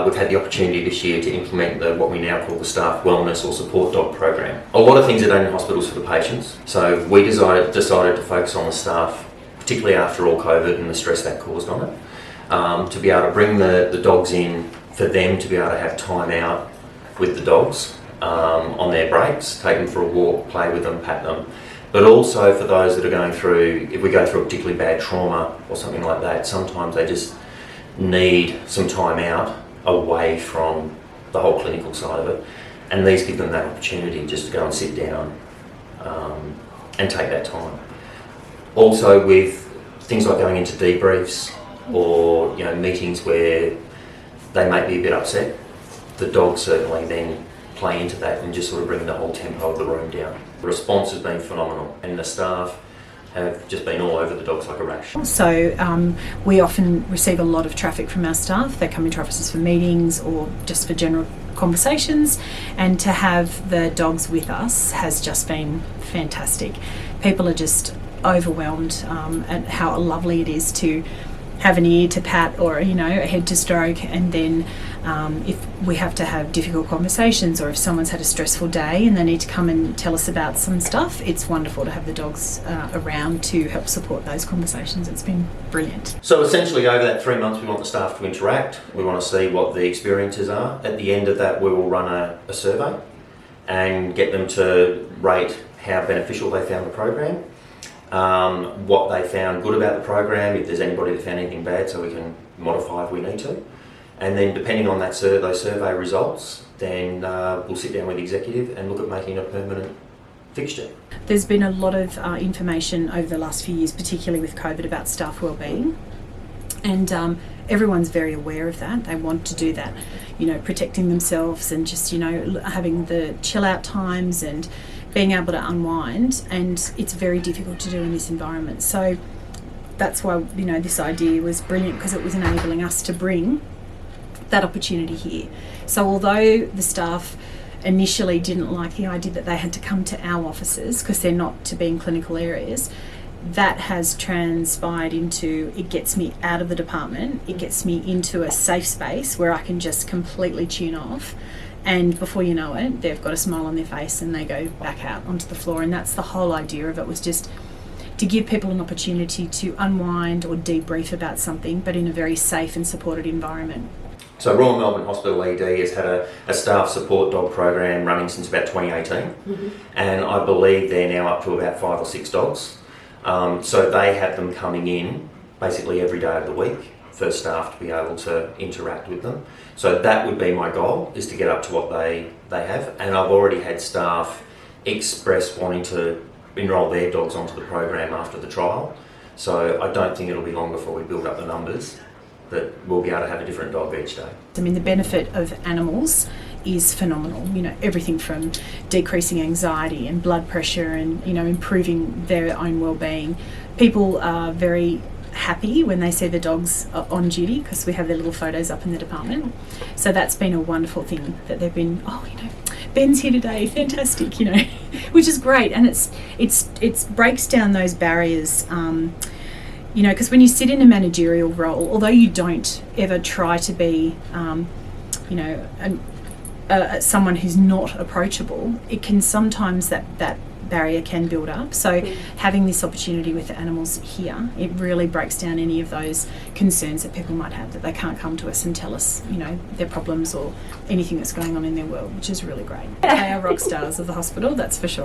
We've had the opportunity this year to implement what we now call the staff wellness or support dog program. A lot of things are done in hospitals for the patients, so we decided to focus on the staff, particularly after all COVID and the stress that caused on it, to be able to bring the dogs in for them to be able to have time out with the dogs on their breaks, take them for a walk, play with them, pat them. But also for those that are going through, if we go through a particularly bad trauma or something like that, sometimes they just need some time out away from the whole clinical side of it, and these give them that opportunity just to go and sit down and take that time. Also with things like going into debriefs or meetings where they may be a bit upset, the dogs certainly then play into that and just sort of bring the whole tempo of the room down. The response has been phenomenal, and the staff have just been all over the dogs like a rash. So we often receive a lot of traffic from our staff. They come into offices for meetings or just for general conversations, and to have the dogs with us has just been fantastic. People are just overwhelmed at how lovely it is to have an ear to pat or a head to stroke, and then if we have to have difficult conversations or if someone's had a stressful day and they need to come and tell us about some stuff, it's wonderful to have the dogs around to help support those conversations. It's been brilliant. So essentially over that 3 months we want the staff to interact, we want to see what the experiences are. At the end of that we will run a survey and get them to rate how beneficial they found the program, what they found good about the program, if there's anybody that found anything bad, so we can modify if we need to. And then depending on those survey results, then we'll sit down with the executive and look at making a permanent fixture. There's been a lot of information over the last few years, particularly with COVID, about staff wellbeing, and everyone's very aware of that. They want to do that, protecting themselves and just having the chill out times and being able to unwind, and it's very difficult to do in this environment. So that's why this idea was brilliant, because it was enabling us to bring that opportunity here. So although the staff initially didn't like the idea that they had to come to our offices because they're not to be in clinical areas, that has transpired into, it gets me out of the department, it gets me into a safe space where I can just completely tune off, and before you know it, they've got a smile on their face and they go back out onto the floor. And that's the whole idea of it, was just to give people an opportunity to unwind or debrief about something, but in a very safe and supported environment. So Royal Melbourne Hospital ED has had a staff support dog program running since about 2018, and I believe they're now up to about 5 or 6 dogs. So they have them coming in basically every day of the week for staff to be able to interact with them. So that would be my goal, is to get up to what they have, and I've already had staff express wanting to enrol their dogs onto the program after the trial. So I don't think it'll be long before we build up the numbers that we'll be able to have a different dog each day. I mean, the benefit of animals is phenomenal. Everything from decreasing anxiety and blood pressure and, improving their own well-being. People are very happy when they see the dogs on duty, because we have their little photos up in the department. So that's been a wonderful thing, that they've been, Ben's here today, fantastic, which is great. And it's breaks down those barriers, because when you sit in a managerial role, although you don't ever try to be, someone who's not approachable, it can sometimes, that barrier can build up. So having this opportunity with the animals here, it really breaks down any of those concerns that people might have, that they can't come to us and tell us, their problems or anything that's going on in their world, which is really great. They are rock stars of the hospital, that's for sure.